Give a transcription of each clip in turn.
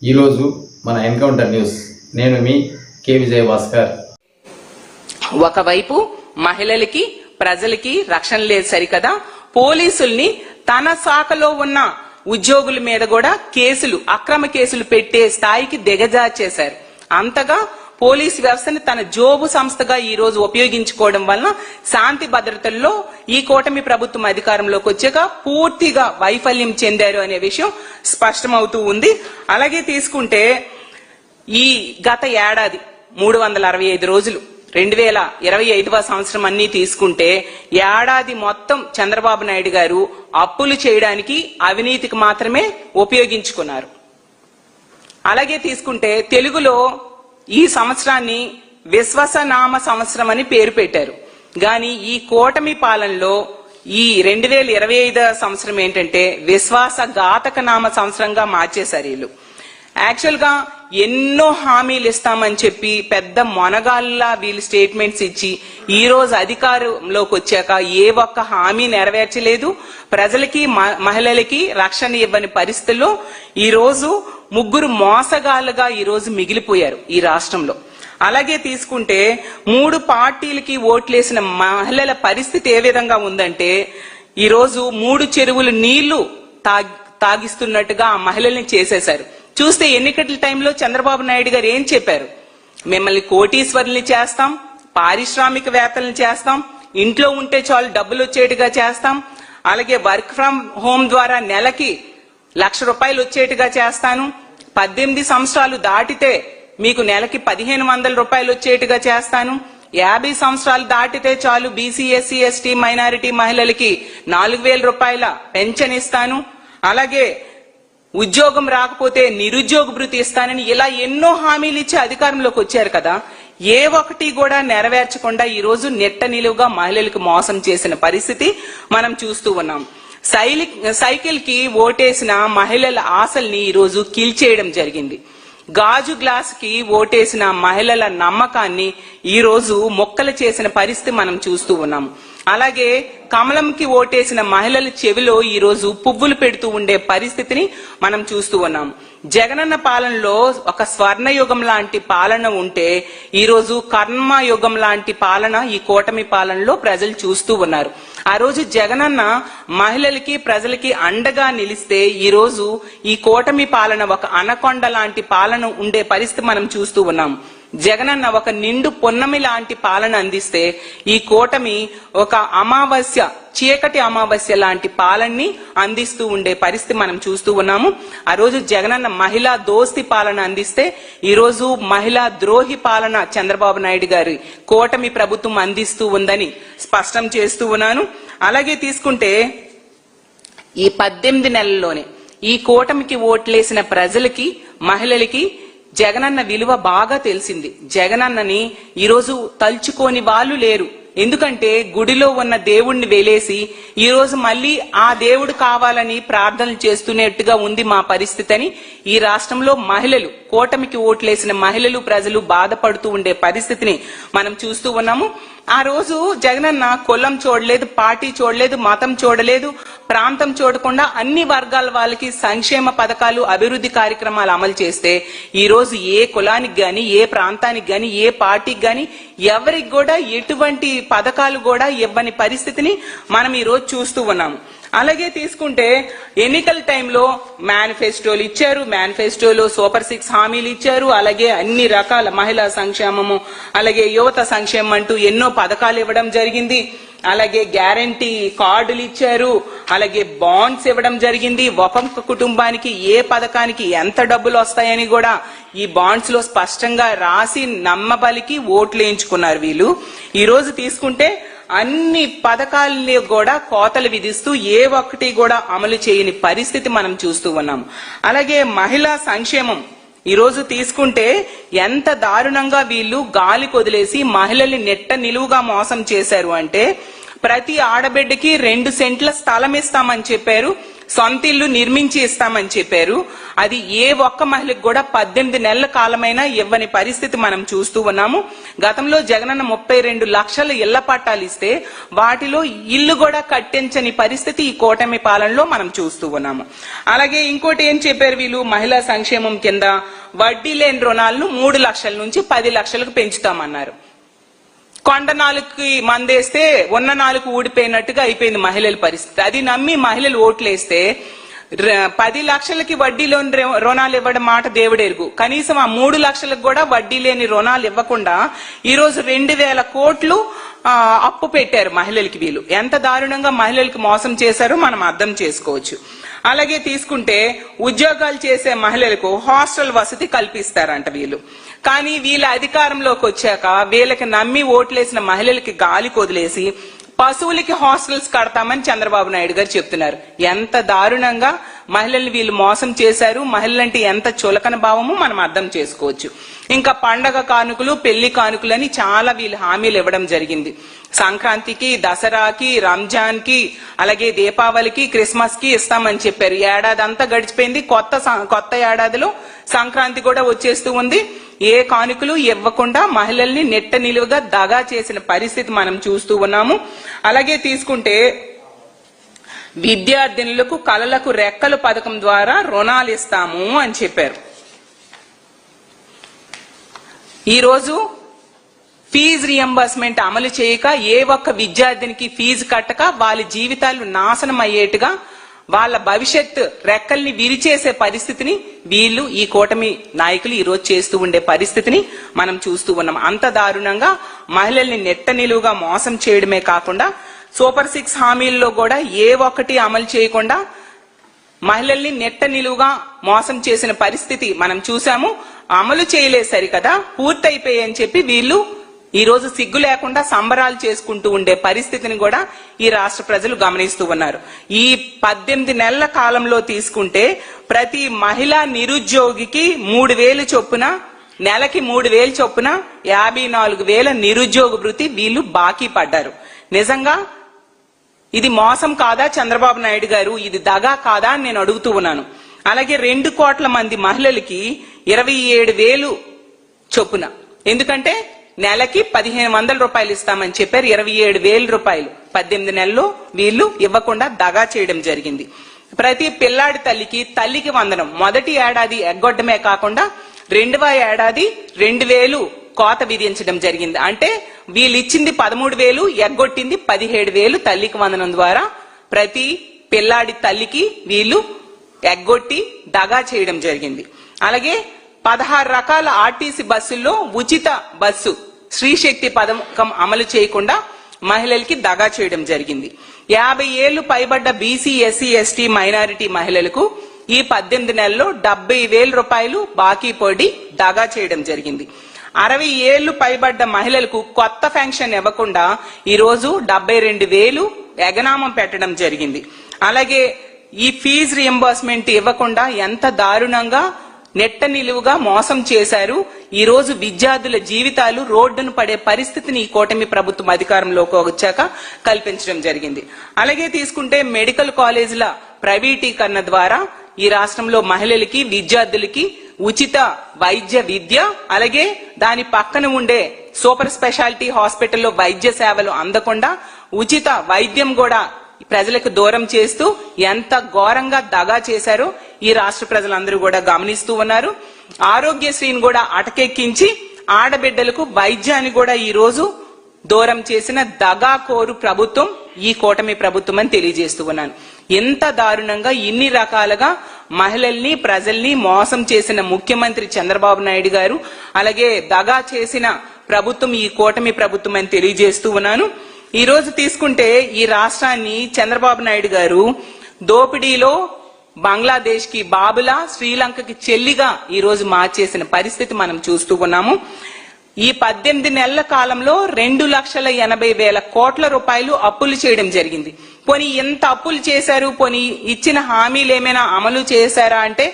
ఈరోజు మన encounter news, నేను మీ కె విజయభాస్కర్. ఒకవైపు మహిళలకి ప్రజలకి రక్షణ లేదు సరికదా, పోలీసుల్ని తన శాఖలో ఉన్న ఉద్యోగుల మీద కూడా అక్రమ కేసులు పెట్టే స్థాయికి దిగజార్చేశారు. అంతగా పోలీసు వ్యవస్థని తన జోబు సంస్థగా ఈ రోజు ఉపయోగించుకోవడం వలన శాంతి భద్రతల్లో ఈ కూటమి ప్రభుత్వం అధికారంలోకి వచ్చాక పూర్తిగా వైఫల్యం చెందారు అనే విషయం స్పష్టమవుతూ ఉంది. అలాగే తీసుకుంటే ఈ గత ఏడాది 365 రోజులు 2025వ సంవత్సరం అన్ని తీసుకుంటే ఏడాది మొత్తం చంద్రబాబు నాయుడు గారు అప్పులు చేయడానికి, అవినీతికి మాత్రమే ఉపయోగించుకున్నారు. అలాగే తీసుకుంటే తెలుగులో ఈ సంవత్సరాన్ని విశ్వాసనామ సంవత్సరం అని పేరు పెట్టారు. గాని ఈ కూటమి పాలనలో ఈ 2025 సంవత్సరం ఏంటంటే విశ్వాసఘాతక నామ సంవత్సరంగా మార్చేశారు వీళ్ళు. యాక్చువల్ గా ఎన్నో హామీలు ఇస్తామని చెప్పి పెద్ద మొనగాళ్ళ వీళ్ళు స్టేట్మెంట్స్ ఇచ్చి ఈ రోజు అధికారంలోకి వచ్చాక ఏ ఒక్క హామీ నెరవేర్చలేదు. ప్రజలకి మహిళలకి రక్షణ ఇవ్వని పరిస్థితుల్లో ఈ రోజు ముగ్గురు మోసగాళ్లుగా ఈ రోజు మిగిలిపోయారు ఈ రాష్ట్రంలో. అలాగే తీసుకుంటే 3 పార్టీలకి ఓట్లేసిన మహిళల పరిస్థితి ఏ విధంగా ఉందంటే ఈ రోజు 3 చెరువులు నీళ్లు తాగిస్తున్నట్టుగా ఆ మహిళల్ని చేసేశారు. చూస్తే ఎన్నికల టైంలో చంద్రబాబు నాయుడు గారు ఏం చెప్పారు? మిమ్మల్ని కోటీశ్వరుల్ని చేస్తాం, పారిశ్రామికవేత్తల్ని చేస్తాం, ఇంట్లో ఉంటే చాలు డబ్బులు వచ్చేట్టుగా చేస్తాం, అలాగే వర్క్ ఫ్రం హోమ్ ద్వారా నెలకి ₹1,00,000 వచ్చేట్టుగా చేస్తాను, 18 సంవత్సరాలు దాటితే మీకు నెలకి ₹1,500 వచ్చేట్టుగా చేస్తాను, 50 సంవత్సరాలు దాటితే చాలు బీసీ, ఎస్సీ, ఎస్టీ, మైనారిటీ మహిళలకి ₹4,000 పెన్షన్ ఇస్తాను, అలాగే ఉద్యోగం రాకపోతే నిరుద్యోగ భృతి ఇస్తానని ఇలా ఎన్నో హామీలు ఇచ్చి అధికారంలోకి వచ్చారు కదా. ఏ ఒక్కటి కూడా నెరవేర్చకుండా ఈ రోజు నెట్ట నిలువుగా మహిళలకు మోసం చేసిన పరిస్థితి మనం చూస్తూ ఉన్నాం. సైకిల్ కి ఓటేసిన మహిళల ఆశల్ని ఈ రోజు కీల్చేయడం జరిగింది. గాజు గ్లాస్ కి ఓటేసిన మహిళల నమ్మకాన్ని ఈ రోజు మొక్కలు చేసిన పరిస్థితి మనం చూస్తూ ఉన్నాం. అలాగే కమలంకి ఓటేసిన మహిళల చెవిలో ఈ రోజు పువ్వులు పెడుతూ ఉండే పరిస్థితిని మనం చూస్తూ ఉన్నాం. జగనన్న పాలనలో ఒక స్వర్ణయుగం లాంటి పాలన ఉంటే ఈ రోజు కర్మయుగం లాంటి పాలన ఈ కూటమి పాలనలో ప్రజలు చూస్తూ ఉన్నారు. ఆ రోజు జగనన్న మహిళలకి ప్రజలకి అండగా నిలిస్తే ఈ రోజు ఈ కూటమి పాలన ఒక అనకొండ లాంటి పాలన ఉండే పరిస్థితి మనం చూస్తూ ఉన్నాం. జగనన్న ఒక నిండు పొన్నమి లాంటి పాలన అందిస్తే ఈ కూటమి ఒక అమావాస్య, చీకటి అమావాస్య లాంటి పాలనని అందిస్తూ ఉండే పరిస్థితి మనం చూస్తూ ఉన్నాము. ఆ రోజు జగనన్న మహిళా దోస్తి పాలన అందిస్తే ఈ రోజు మహిళా ద్రోహి పాలన చంద్రబాబు నాయుడు గారి కూటమి ప్రభుత్వం అందిస్తూ ఉందని స్పష్టం చేస్తూ ఉన్నాను. అలాగే తీసుకుంటే ఈ 18 నెలల్లోనే ఈ కూటమికి ఓట్లేసిన ప్రజలకి, మహిళలకి జగనన్న విలువ బాగా తెలిసింది. జగనన్నని ఈరోజు తలుచుకోని వాళ్ళు లేరు. ఎందుకంటే గుడిలో ఉన్న దేవుణ్ణి వెలేసి ఈ రోజు మళ్ళీ ఆ దేవుడు కావాలని ప్రార్థనలు చేస్తున్నట్టుగా ఉంది మా పరిస్థితి అని ఈ రాష్ట్రంలో మహిళలు, కూటమికి ఓట్లేసిన మహిళలు, ప్రజలు బాధపడుతూ ఉండే పరిస్థితిని మనం చూస్తూ ఉన్నాము. ఆ రోజు జగనన్న కులం చూడలేదు, పార్టీ చూడలేదు, మతం చూడలేదు, ప్రాంతం చూడకుండా అన్ని వర్గాల వాళ్ళకి సంక్షేమ పథకాలు, అభివృద్ధి కార్యక్రమాలు అమలు చేస్తే ఈ రోజు ఏ కులానికి గాని, ఏ ప్రాంతానికి గాని, ఏ పార్టీకి గాని ఎవరికి కూడా ఎటువంటి పథకాలు కూడా ఇవ్వని పరిస్థితిని మనం ఈ రోజు చూస్తూ ఉన్నాము. అలాగే తీసుకుంటే ఎన్నికల టైంలో మేనిఫెస్టోలు ఇచ్చారు, మేనిఫెస్టోలో సూపర్ 6 హామీలు ఇచ్చారు, అలాగే అన్ని రకాల మహిళా సంక్షేమము, అలాగే యువత సంక్షేమం అంటూ ఎన్నో పథకాలు ఇవ్వడం జరిగింది. అలాగే గ్యారంటీ కార్డులు ఇచ్చారు, అలాగే బాండ్స్ ఇవ్వడం జరిగింది. ఒక్కొక్క కుటుంబానికి ఏ పథకానికి ఎంత డబ్బులు వస్తాయని కూడా ఈ బాండ్స్ లో స్పష్టంగా రాసి నమ్మబలికి ఓట్లు వేయించుకున్నారు వీళ్ళు. ఈ రోజు తీసుకుంటే అన్ని పథకాలని కూడా కోతలు విధిస్తూ ఏ ఒక్కటి కూడా అమలు చేయని పరిస్థితి మనం చూస్తూ ఉన్నాం. అలాగే మహిళా సంక్షేమం ఈ రోజు తీసుకుంటే ఎంత దారుణంగా వీళ్ళు గాలి కొదిలేసి మహిళల్ని నెట్ట నిలువుగా మోసం చేశారు అంటే ప్రతి ఆడబిడ్డకి 2 సెంట్ల స్థలం ఇస్తామని చెప్పారు. సొంతిల్లు నిర్మించి ఇస్తామని చెప్పారు. అది ఏ ఒక్క మహిళకు కూడా 18 నెలల కాలమైనా ఇవ్వని పరిస్థితి మనం చూస్తూ ఉన్నాము. గతంలో జగనన్న 32 లక్షల ఇళ్ల పట్టాలు ఇస్తే వాటిలో ఇల్లు కూడా కట్టించని పరిస్థితి ఈ కూటమి పాలనలో మనం చూస్తూ ఉన్నాము. అలాగే ఇంకోటి ఏం చెప్పారు వీళ్ళు, మహిళా సంక్షేమం కింద వడ్డీ లేని రుణాలను 3 లక్షల నుంచి 10 లక్షలకు పెంచుతామన్నారు. కొండ నాలుగుకి మందేస్తే ఉన్న నాలుగు ఊడిపోయినట్టుగా అయిపోయింది మహిళల పరిస్థితి. అది నమ్మి మహిళలు ఓట్లేస్తే 10 లక్షలకి వడ్డీ లేని రుణాలు ఇవ్వడం మాట దేవుడెరుగు. కనీసం ఆ 3 లక్షలకు కూడా వడ్డీ లేని రుణాలు ఇవ్వకుండా ఈరోజు 2000 కోట్లు అప్పు పెట్టారు మహిళలకి. వీళ్ళు ఎంత దారుణంగా మహిళలకు మోసం చేశారో మనం అర్థం చేసుకోవచ్చు. అలాగే తీసుకుంటే ఉద్యోగాలు చేసే మహిళలకు హాస్టల్ వసతి కల్పిస్తారంట వీళ్ళు. కానీ వీళ్ళ అధికారంలోకి వచ్చాక వీళ్ళకి నమ్మి ఓట్లేసిన మహిళలకి గాలి కొదిలేసి పశువులకి హాస్టల్స్ కడతామని చంద్రబాబు నాయుడు గారు చెప్తున్నారు. ఎంత దారుణంగా మహిళల్ని వీళ్ళు మోసం చేశారు, మహిళలంటే ఎంత చులకన భావము మనం అర్థం చేసుకోవచ్చు. ఇంకా పండగ కానుకలు, పెళ్లి కానుకలని చాలా వీళ్ళు హామీలు ఇవ్వడం జరిగింది. సంక్రాంతికి, దసరాకి, రంజాన్ కి, అలాగే దీపావళికి, క్రిస్మస్ కి ఇస్తామని చెప్పారు. ఏడాది అంతా గడిచిపోయింది. కొత్త ఏడాదిలో సంక్రాంతి కూడా వచ్చేస్తూ ఉంది. ఏ కానుకలు ఇవ్వకుండా మహిళల్ని నెట్ట నిలువుగా దగా చేసిన పరిస్థితి మనం చూస్తూ ఉన్నాము. అలాగే తీసుకుంటే విద్యార్థినులకు కలలకు రెక్కలు పథకం ద్వారా రుణాలు ఇస్తాము అని చెప్పారు. ఈరోజు ఫీజు రియంబర్స్మెంట్ అమలు చేయక ఏ ఒక్క విద్యార్థినికి ఫీజు కట్టక వాళ్ళ జీవితాలు నాశనం అయ్యేట్టుగా వాళ్ళ భవిష్యత్ రెక్కల్ని విరిచేసే పరిస్థితిని వీళ్ళు ఈ కూటమి నాయకులు ఈరోజు చేస్తూ ఉండే పరిస్థితిని మనం చూస్తూ ఉన్నాం. అంత దారుణంగా మహిళల్ని నెట్ట నిలువుగా మోసం చేయడమే కాకుండా సూపర్ 6 హామీల్లో కూడా ఏ ఒక్కటి అమలు చేయకుండా మహిళల్ని నెట్ట నిలువుగా మోసం చేసిన పరిస్థితి మనం చూసాము. అమలు చేయలేదు సరికదా, పూర్తయిపోయాయని చెప్పి వీళ్ళు ఈ రోజు సిగ్గు లేకుండా సంబరాలు చేసుకుంటూ ఉండే పరిస్థితిని కూడా ఈ రాష్ట్ర ప్రజలు గమనిస్తూ ఉన్నారు. ఈ 18 నెలల కాలంలో తీసుకుంటే ప్రతి మహిళా నిరుద్యోగికి 3,000 చొప్పున, నెలకి 3,000 చొప్పున 54,000 నిరుద్యోగ భృతి వీళ్ళు బాకీ పడ్డారు. నిజంగా ఇది మోసం కాదా చంద్రబాబు నాయుడు గారు? ఇది దగా కాదా అని నేను అడుగుతూ ఉన్నాను. అలాగే 2 కోట్ల మంది మహిళలకి 27,000 చొప్పున, ఎందుకంటే నెలకి 1,500 రూపాయలు ఇస్తామని చెప్పారు. 27,000 రూపాయలు 18 నెలల్లో వీళ్ళు ఇవ్వకుండా దగా చేయడం జరిగింది. ప్రతి పిల్లాడి తల్లికి వందనం మొదటి ఏడాది ఎగ్గొట్టమే కాకుండా 2వ ఏడాది 2,000 కోత విధించడం జరిగింది. అంటే వీళ్ళు ఇచ్చింది 13,000, ఎగ్గొట్టింది 17,000 తల్లికి వందనం ద్వారా ప్రతి పిల్లాడి తల్లికి వీళ్ళు ఎగ్గొట్టి దగా చేయడం జరిగింది. అలాగే 16 రకాల ఆర్టీసీ బస్సుల్లో ఉచిత బస్సు శ్రీశక్తి పథకం అమలు చేయకుండా మహిళలకి దగా చేయడం జరిగింది. 50 ఏళ్లు పైబడ్డ బీసీ, ఎస్సీ, ఎస్టీ, మైనారిటీ మహిళలకు ఈ 18 నెలల్లో 70,000 రూపాయలు బాకీ పడి దగా చేయడం జరిగింది. 60 ఏళ్లు పైబడ్డ మహిళలకు కొత్త పెన్షన్ ఇవ్వకుండా ఈ రోజు 72,000 ఎగనామం పెట్టడం జరిగింది. అలాగే ఈ ఫీజు రియంబర్స్మెంట్ ఇవ్వకుండా ఎంత దారుణంగా నెట్ట నిలువుగా మోసం చేశారు. ఈ రోజు విద్యార్థుల జీవితాలు రోడ్డును పడే పరిస్థితిని ఈ కూటమి ప్రభుత్వం అధికారంలోకి వచ్చాక కల్పించడం జరిగింది. అలాగే తీసుకుంటే మెడికల్ కాలేజీల ప్రైవేటీకరణ ద్వారా ఈ రాష్ట్రంలో మహిళలకి, విద్యార్థులకి ఉచిత వైద్య విద్య, అలాగే దాని పక్కన ఉండే సూపర్ స్పెషాలిటీ హాస్పిటల్లో వైద్య సేవలు అందకుండా ఉచిత వైద్యం కూడా ప్రజలకు దూరం చేస్తూ ఎంత ఘోరంగా దగా చేశారో ఈ రాష్ట్ర ప్రజలందరూ కూడా గమనిస్తూ ఉన్నారు. ఆరోగ్యశ్రీని కూడా అటకెక్కించి ఆడబిడ్డలకు వైద్యాన్ని కూడా ఈ రోజు దూరం చేసిన దగాకోరు ప్రభుత్వం ఈ కూటమి ప్రభుత్వం అని తెలియజేస్తూ ఉన్నాను. ఎంత దారుణంగా ఇన్ని రకాలుగా మహిళల్ని, ప్రజల్ని మోసం చేసిన ముఖ్యమంత్రి చంద్రబాబు నాయుడు గారు, అలాగే దగా చేసిన ప్రభుత్వం ఈ కూటమి ప్రభుత్వం అని తెలియజేస్తూ ఉన్నాను. ఈ రోజు తీసుకుంటే ఈ రాష్ట్రాన్ని చంద్రబాబు నాయుడు గారు దోపిడీలో బంగ్లాదేశ్ కి బాబులా, శ్రీలంకకి చెల్లిగా ఈ రోజు మార్చేసిన పరిస్థితి మనం చూస్తూ ఉన్నాము. ఈ 18 నెలల కాలంలో 2,80,000 కోట్ల రూపాయలు అప్పులు చేయడం జరిగింది. పోనీ ఎంత అప్పులు చేశారు, పోనీ ఇచ్చిన హామీలు ఏమైనా అమలు చేశారా అంటే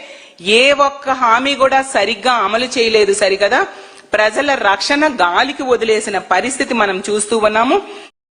ఏ ఒక్క హామీ కూడా సరిగ్గా అమలు చేయలేదు సరికదా. ప్రజల రక్షణ గాలికి వదిలేసిన పరిస్థితి మనం చూస్తూ ఉన్నాము.